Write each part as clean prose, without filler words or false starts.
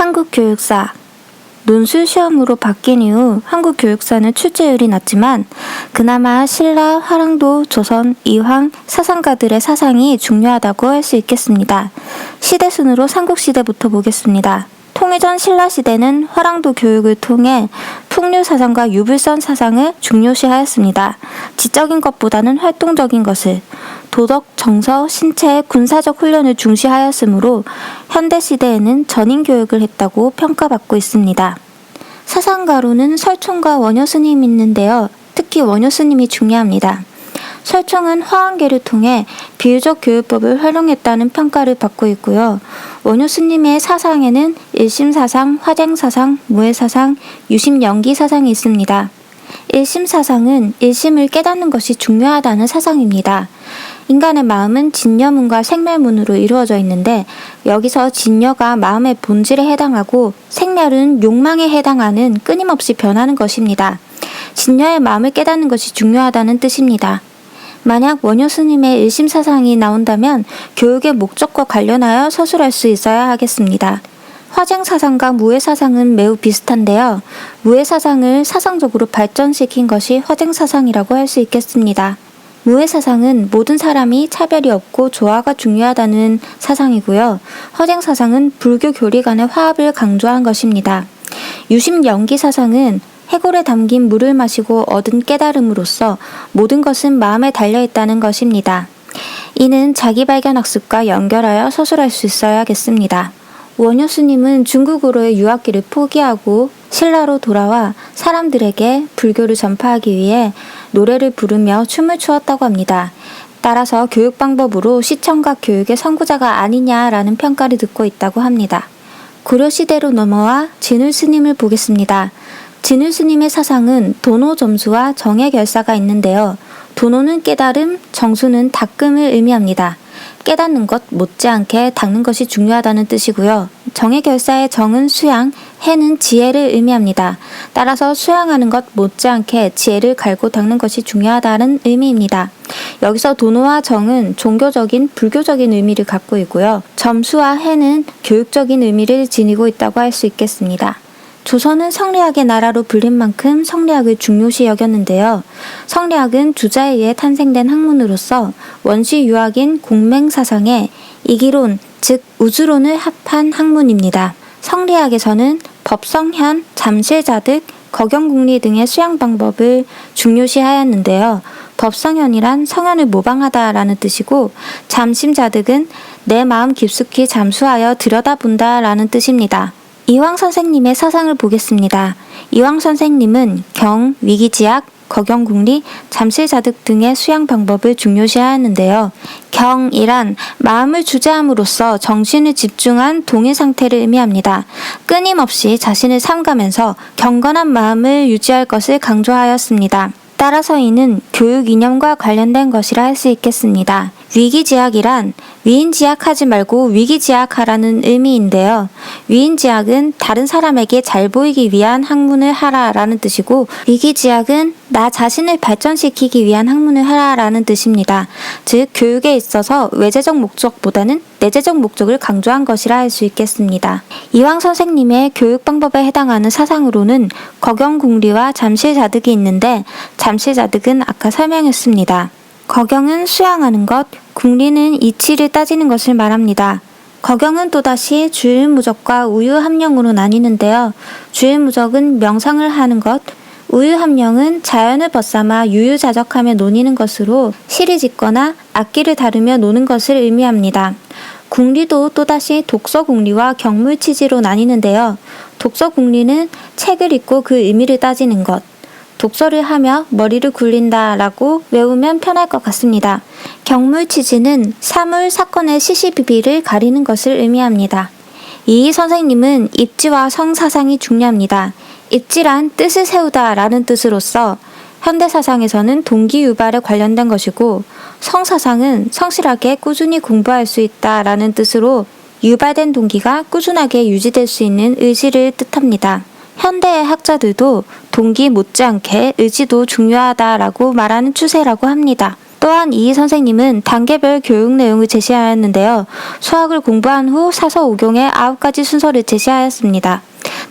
한국 교육사. 논술 시험으로 바뀐 이후 한국 교육사는 출제율이 낮지만 그나마 신라, 화랑도, 조선, 이황 사상가들의 사상이 중요하다고 할 수 있겠습니다. 시대순으로 삼국시대부터 보겠습니다. 통일전 신라시대는 화랑도 교육을 통해 풍류사상과 유불선 사상을 중요시하였습니다. 지적인 것보다는 활동적인 것을, 도덕, 정서, 신체, 군사적 훈련을 중시하였으므로 현대시대에는 전인교육을 했다고 평가받고 있습니다. 사상가로는 설총과 원효스님이 있는데요. 특히 원효스님이 중요합니다. 설총은 화한계를 통해 비유적 교육법을 활용했다는 평가를 받고 있고요. 원효스님의 사상에는 일심사상, 화쟁사상, 무해사상, 유심연기사상이 있습니다. 일심사상은 일심을 깨닫는 것이 중요하다는 사상입니다. 인간의 마음은 진여문과 생멸문으로 이루어져 있는데 여기서 진여가 마음의 본질에 해당하고 생멸은 욕망에 해당하는 끊임없이 변하는 것입니다. 진여의 마음을 깨닫는 것이 중요하다는 뜻입니다. 만약 원효스님의 일심사상이 나온다면 교육의 목적과 관련하여 서술할 수 있어야 하겠습니다. 화쟁사상과 무해사상은 매우 비슷한데요. 무해사상을 사상적으로 발전시킨 것이 화쟁사상이라고 할 수 있겠습니다. 무해사상은 모든 사람이 차별이 없고 조화가 중요하다는 사상이고요. 화쟁사상은 불교 교리 간의 화합을 강조한 것입니다. 유심연기사상은 해골에 담긴 물을 마시고 얻은 깨달음으로써 모든 것은 마음에 달려있다는 것입니다. 이는 자기발견학습과 연결하여 서술할 수 있어야겠습니다. 원효스님은 중국으로의 유학길을 포기하고 신라로 돌아와 사람들에게 불교를 전파하기 위해 노래를 부르며 춤을 추었다고 합니다. 따라서 교육 방법으로 시청각 교육의 선구자가 아니냐라는 평가를 듣고 있다고 합니다. 고려시대로 넘어와 진울스님을 보겠습니다. 진울스님의 사상은 도노 점수와 정의 결사가 있는데요. 도노는 깨달음, 정수는 닦음을 의미합니다. 깨닫는 것 못지않게 닦는 것이 중요하다는 뜻이고요. 정의 결사의 정은 수양, 해는 지혜를 의미합니다. 따라서 수양하는 것 못지않게 지혜를 갈고 닦는 것이 중요하다는 의미입니다. 여기서 도노와 정은 종교적인, 불교적인 의미를 갖고 있고요. 점수와 해는 교육적인 의미를 지니고 있다고 할 수 있겠습니다. 조선은 성리학의 나라로 불린 만큼 성리학을 중요시 여겼는데요. 성리학은 주자에 의해 탄생된 학문으로서 원시 유학인 공맹사상의 이기론, 즉 우주론을 합한 학문입니다. 성리학에서는 법성현, 잠실자득, 거경궁리 등의 수양 방법을 중요시하였는데요. 법성현이란 성현을 모방하다라는 뜻이고 잠심자득은 내 마음 깊숙이 잠수하여 들여다본다라는 뜻입니다. 이황 선생님의 사상을 보겠습니다. 이황 선생님은 경, 위기지약, 거경궁리, 잠실자득 등의 수양 방법을 중요시하였는데요. 경이란 마음을 주재함으로써 정신을 집중한 동의 상태를 의미합니다. 끊임없이 자신을 삼가면서 경건한 마음을 유지할 것을 강조하였습니다. 따라서 이는 교육 이념과 관련된 것이라 할 수 있겠습니다. 위기지약이란 위인지약하지 말고 위기지약하라는 의미인데요. 위인지약은 다른 사람에게 잘 보이기 위한 학문을 하라라는 뜻이고 위기지약은 나 자신을 발전시키기 위한 학문을 하라라는 뜻입니다. 즉 교육에 있어서 외재적 목적보다는 내재적 목적을 강조한 것이라 할 수 있겠습니다. 이황 선생님의 교육 방법에 해당하는 사상으로는 거경궁리와 잠실자득이 있는데 잠실자득은 아까 설명했습니다. 거경은 수양하는 것, 궁리는 이치를 따지는 것을 말합니다. 거경은 또다시 주일무적과 우유함령으로 나뉘는데요. 주일무적은 명상을 하는 것, 우유함령은 자연을 벗삼아 유유자적하며 노니는 것으로 시를 짓거나 악기를 다루며 노는 것을 의미합니다. 궁리도 또다시 독서궁리와 경물치지로 나뉘는데요. 독서궁리는 책을 읽고 그 의미를 따지는 것, 독서를 하며 머리를 굴린다 라고 외우면 편할 것 같습니다. 경물치지는 사물, 사건의 시시비비를 가리는 것을 의미합니다. 이희 선생님은 입지와 성사상이 중요합니다. 입지란 뜻을 세우다 라는 뜻으로서 현대사상에서는 동기유발에 관련된 것이고 성사상은 성실하게 꾸준히 공부할 수 있다 라는 뜻으로 유발된 동기가 꾸준하게 유지될 수 있는 의지를 뜻합니다. 현대의 학자들도 동기 못지않게 의지도 중요하다라고 말하는 추세라고 합니다. 또한 이 선생님은 단계별 교육 내용을 제시하였는데요. 수학을 공부한 후 사서오경의 9가지 순서를 제시하였습니다.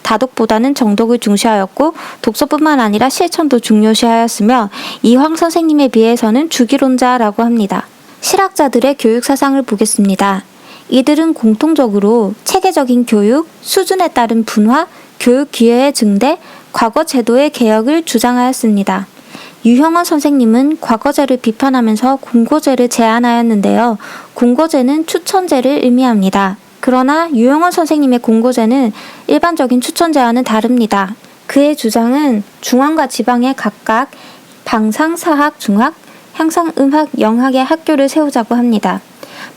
다독보다는 정독을 중시하였고 독서뿐만 아니라 실천도 중요시하였으며 이황 선생님에 비해서는 주기론자라고 합니다. 실학자들의 교육 사상을 보겠습니다. 이들은 공통적으로 체계적인 교육, 수준에 따른 분화, 교육 기회의 증대, 과거 제도의 개혁을 주장하였습니다. 유형원 선생님은 과거제를 비판하면서 공고제를 제안하였는데요. 공고제는 추천제를 의미합니다. 그러나 유형원 선생님의 공고제는 일반적인 추천제와는 다릅니다. 그의 주장은 중앙과 지방에 각각 방상, 사학, 중학, 향상, 음학, 영학의 학교를 세우자고 합니다.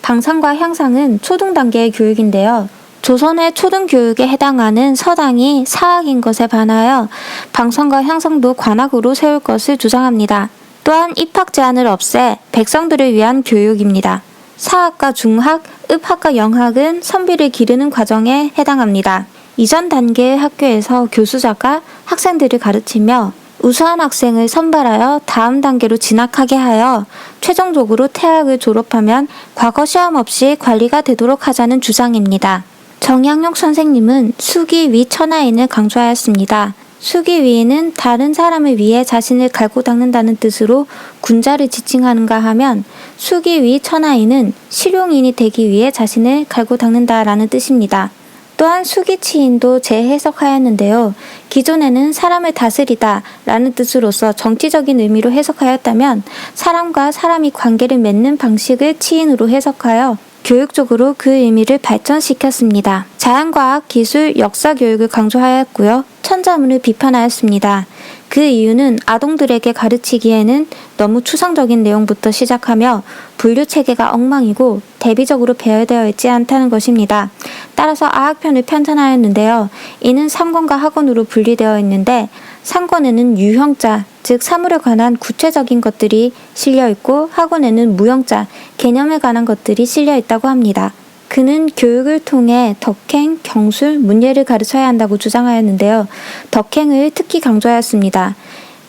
방상과 향상은 초등 단계의 교육인데요. 조선의 초등교육에 해당하는 서당이 사학인 것에 반하여 방상과 향상도 관학으로 세울 것을 주장합니다. 또한 입학 제한을 없애 백성들을 위한 교육입니다. 사학과 중학, 읍학과 영학은 선비를 기르는 과정에 해당합니다. 이전 단계의 학교에서 교수자가 학생들을 가르치며 우수한 학생을 선발하여 다음 단계로 진학하게 하여 최종적으로 태학을 졸업하면 과거 시험 없이 관리가 되도록 하자는 주장입니다. 정양록 선생님은 수기위 천하인을 강조하였습니다. 수기위는 다른 사람을 위해 자신을 갈고 닦는다는 뜻으로 군자를 지칭하는가 하면 수기위 천하인은 실용인이 되기 위해 자신을 갈고 닦는다라는 뜻입니다. 또한 수기치인도 재해석하였는데요. 기존에는 사람을 다스리다 라는 뜻으로서 정치적인 의미로 해석하였다면 사람과 사람이 관계를 맺는 방식을 치인으로 해석하여 교육적으로 그 의미를 발전시켰습니다. 자연과학, 기술, 역사 교육을 강조하였고요. 천자문을 비판하였습니다. 그 이유는 아동들에게 가르치기에는 너무 추상적인 내용부터 시작하며 분류체계가 엉망이고 대비적으로 배열되어 있지 않다는 것입니다. 따라서 아학편을 편찬하였는데요. 이는 삼권과 하권으로 분리되어 있는데 상권에는 유형자, 즉 사물에 관한 구체적인 것들이 실려있고 하권에는 무형자, 개념에 관한 것들이 실려있다고 합니다. 그는 교육을 통해 덕행, 경술, 문예를 가르쳐야 한다고 주장하였는데요. 덕행을 특히 강조하였습니다.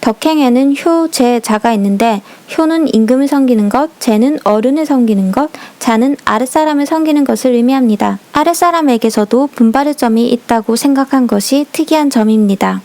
덕행에는 효, 제, 자가 있는데 효는 임금을 섬기는 것, 제는 어른을 섬기는 것, 자는 아랫사람을 섬기는 것을 의미합니다. 아랫사람에게서도 분발의 점이 있다고 생각한 것이 특이한 점입니다.